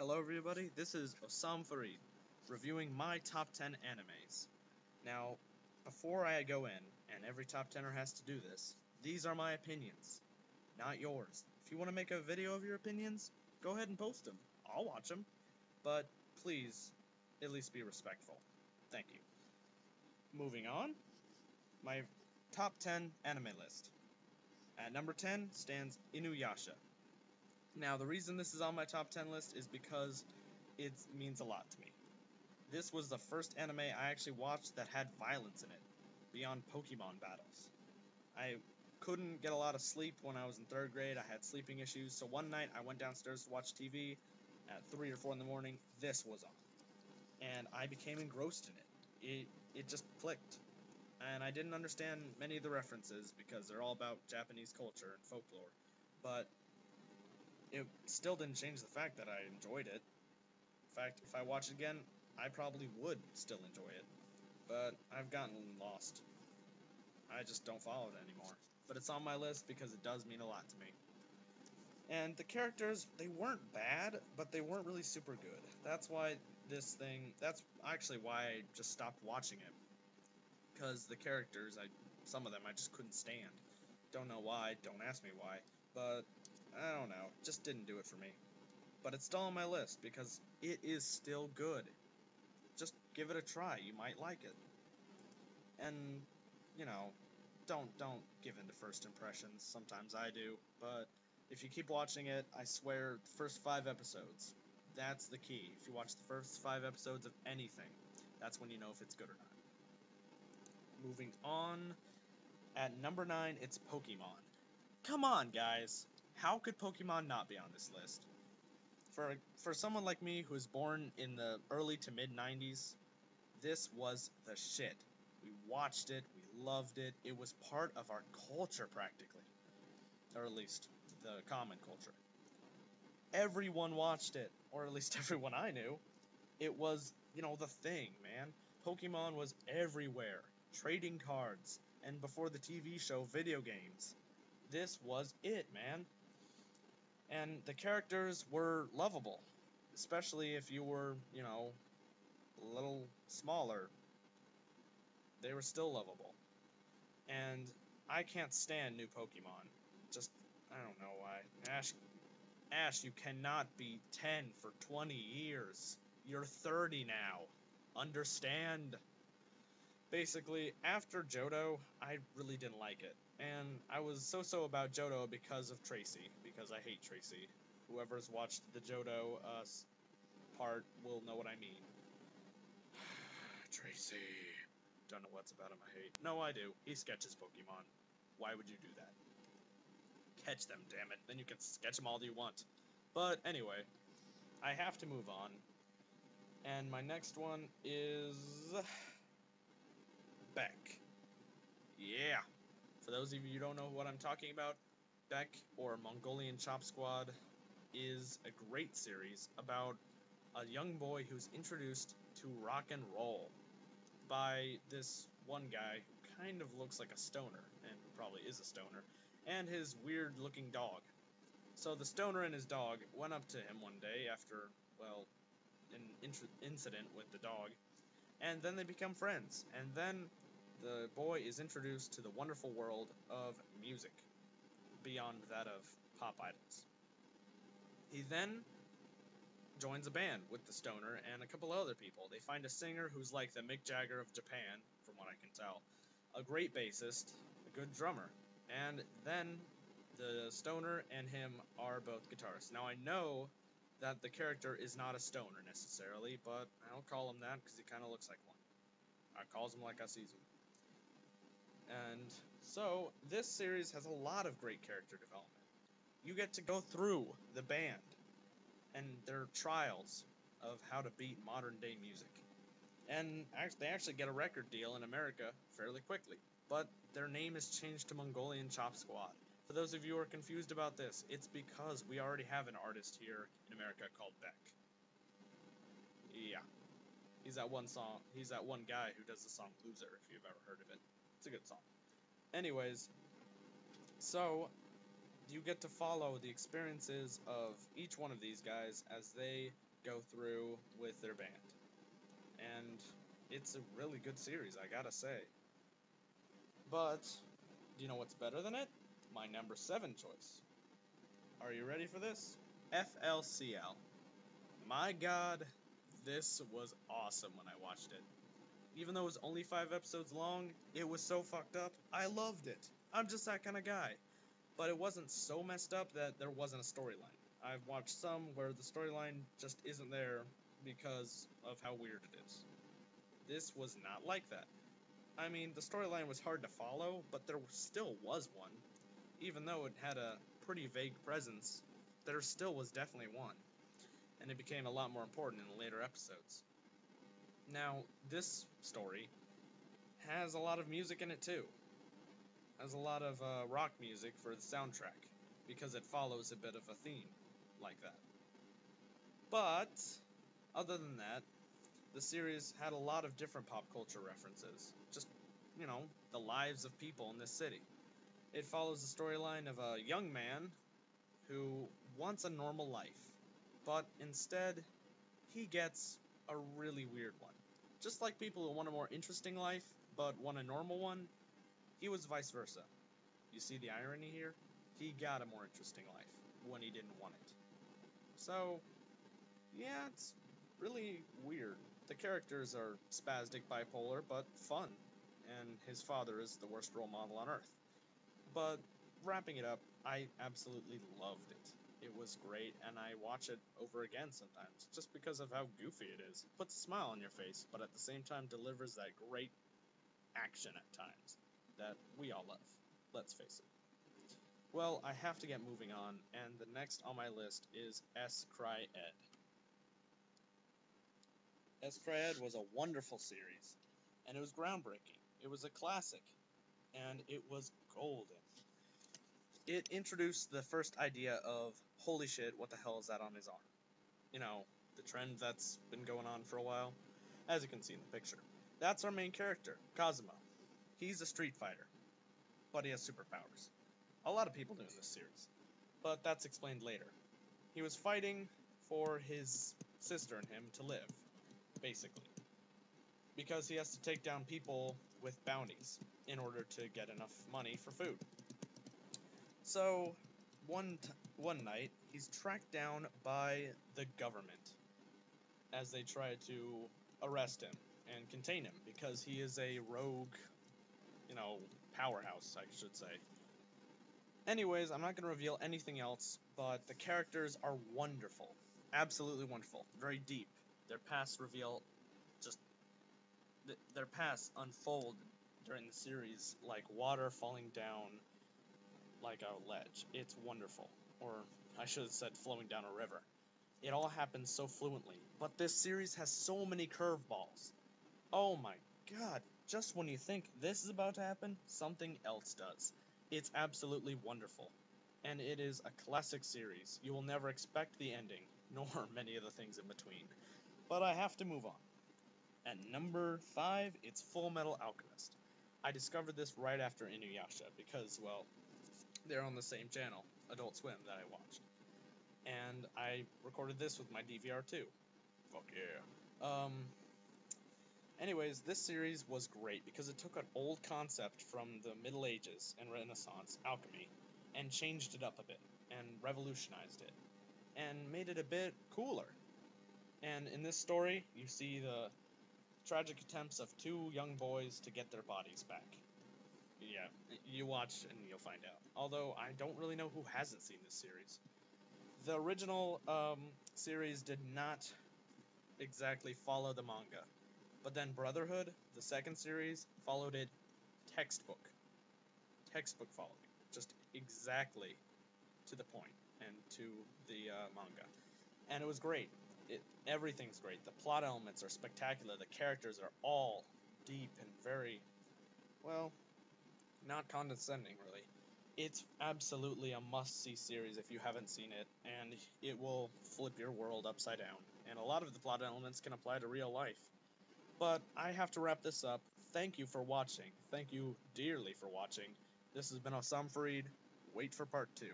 Hello everybody, this is Osam Farid, reviewing my top 10 animes. Now, before I go in, and every top 10er has to do this, these are my opinions, not yours. If you want to make a video of your opinions, go ahead and post them. I'll watch them, but please, at least be respectful. Thank you. Moving on, my top 10 anime list. At number 10 stands Inuyasha. Now, the reason this is on my top 10 list is because it means a lot to me. This was the first anime I actually watched that had violence in it, beyond Pokemon battles. I couldn't get a lot of sleep when I was in 3rd grade. I had sleeping issues, so one night I went downstairs to watch TV. At 3 or 4 in the morning, this was on. And I became engrossed in it. It just clicked. And I didn't understand many of the references because they're all about Japanese culture and folklore. But it still didn't change the fact that I enjoyed it. In fact, if I watch it again, I probably would still enjoy it. But I've gotten lost. I just don't follow it anymore. But it's on my list because it does mean a lot to me. And the characters, they weren't bad, but they weren't really super good. That's actually why I just stopped watching it. Because the characters, some of them I just couldn't stand. Don't know why, don't ask me why, but I don't know, just didn't do it for me. But it's still on my list because it is still good. Just give it a try, you might like it. And, you know, don't give in to first impressions. Sometimes I do, but if you keep watching it, I swear, the first 5 episodes, that's the key. If you watch the first 5 episodes of anything, that's when you know if it's good or not. Moving on, at number 9, it's Pokemon. Come on, guys! How could Pokemon not be on this list? For someone like me who was born in the early to mid-90s, this was the shit. We watched it, we loved it, it was part of our culture practically. Or at least, the common culture. Everyone watched it, or at least everyone I knew. It was, the thing, man. Pokemon was everywhere. Trading cards, and before the TV show, video games. This was it, man. And the characters were lovable, especially if you were, a little smaller. They were still lovable. And I can't stand new Pokemon. I don't know why. Ash, you cannot be 10 for 20 years. You're 30 now. Understand? Basically, after Johto, I really didn't like it. And I was so-so about Johto because of Tracy, because I hate Tracy. Whoever's watched the Johto part will know what I mean. Tracy. Don't know what's about him I hate. No, I do. He sketches Pokemon. Why would you do that? Catch them, damn it. Then you can sketch them all you want. But anyway, I have to move on. And my next one is Beck. Yeah. For those of you who don't know what I'm talking about, Beck, or Mongolian Chop Squad, is a great series about a young boy who's introduced to rock and roll by this one guy who kind of looks like a stoner, and who probably is a stoner, and his weird-looking dog. So the stoner and his dog went up to him one day after, well, an incident with the dog, and then they become friends, and then the boy is introduced to the wonderful world of music, beyond that of pop idols. He then joins a band with the stoner and a couple other people. They find a singer who's like the Mick Jagger of Japan, from what I can tell, a great bassist, a good drummer, and then the stoner and him are both guitarists. Now I know that the character is not a stoner necessarily, but I'll call him that because he kind of looks like one. I calls him like I sees him. And so, this series has a lot of great character development. You get to go through the band and their trials of how to beat modern day music. And they actually get a record deal in America fairly quickly. But their name is changed to Mongolian Chop Squad. For those of you who are confused about this, it's because we already have an artist here in America called Beck. Yeah. He's that one guy who does the song Loser, if you've ever heard of it. It's a good song. Anyways, so you get to follow the experiences of each one of these guys as they go through with their band. And it's a really good series, I gotta say. But, do you know what's better than it? My number 7 choice. Are you ready for this? FLCL. My god, this was awesome when I watched it. Even though it was only 5 episodes long, it was so fucked up, I loved it. I'm just that kind of guy. But it wasn't so messed up that there wasn't a storyline. I've watched some where the storyline just isn't there because of how weird it is. This was not like that. I mean, the storyline was hard to follow, but there still was one. Even though it had a pretty vague presence, there still was definitely one. And it became a lot more important in the later episodes. Now, this story has a lot of music in it too. Has a lot of rock music for the soundtrack, because it follows a bit of a theme like that. But, other than that, the series had a lot of different pop culture references. Just, the lives of people in this city. It follows the storyline of a young man who wants a normal life, but instead, he gets a really weird one. Just like people who want a more interesting life, but want a normal one, he was vice versa. You see the irony here? He got a more interesting life when he didn't want it. So, yeah, it's really weird. The characters are spastic bipolar, but fun. And his father is the worst role model on Earth. But, wrapping it up, I absolutely loved it. It was great, and I watch it over again sometimes, just because of how goofy it is. Puts a smile on your face, but at the same time delivers that great action at times that we all love. Let's face it. Well, I have to get moving on, and the next on my list is S. Cry Ed. S. Cry Ed was a wonderful series, and it was groundbreaking. It was a classic, and it was golden. It introduced the first idea of, holy shit, what the hell is that on his arm? The trend that's been going on for a while, as you can see in the picture. That's our main character, Kazuma. He's a street fighter, but he has superpowers. A lot of people do in this series, but that's explained later. He was fighting for his sister and him to live, basically, because he has to take down people with bounties in order to get enough money for food. So, one night, he's tracked down by the government as they try to arrest him and contain him, because he is a rogue, powerhouse, I should say. Anyways, I'm not going to reveal anything else, but the characters are wonderful. Absolutely wonderful. Very deep. Their pasts their pasts unfold during the series like water falling down like a ledge. It's wonderful. Or, I should have said flowing down a river. It all happens so fluently. But this series has so many curveballs. Oh my god. Just when you think this is about to happen, something else does. It's absolutely wonderful. And it is a classic series. You will never expect the ending, nor many of the things in between. But I have to move on. At number 5, it's Full Metal Alchemist. I discovered this right after Inuyasha because, well, they're on the same channel, Adult Swim, that I watched. And I recorded this with my DVR too. Fuck yeah. Anyways, this series was great because it took an old concept from the Middle Ages and Renaissance, alchemy, and changed it up a bit, and revolutionized it, and made it a bit cooler. And in this story, you see the tragic attempts of 2 young boys to get their bodies back. Yeah, you watch and you'll find out. Although, I don't really know who hasn't seen this series. The original series did not exactly follow the manga. But then Brotherhood, the second series, followed it textbook. Textbook following. Just exactly to the point and to the manga. And it was great. Everything's great. The plot elements are spectacular. The characters are all deep and very, well, not condescending, really. It's absolutely a must-see series if you haven't seen it, and it will flip your world upside down. And a lot of the plot elements can apply to real life. But I have to wrap this up. Thank you for watching. Thank you dearly for watching. This has been Osam Fareed. Wait for part 2.